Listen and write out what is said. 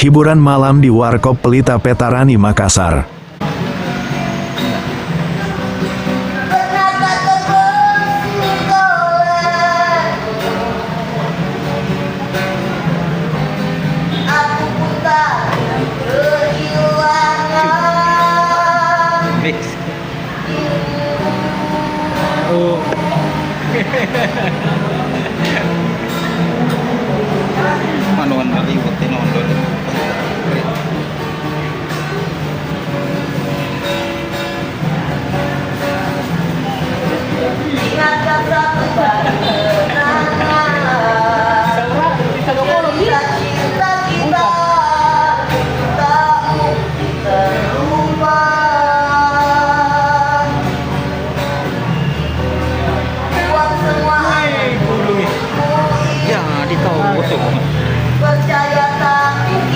hiburan malam di Warkop Pelita Petarani, Makassar. Oh. Manuan kali buat nondol.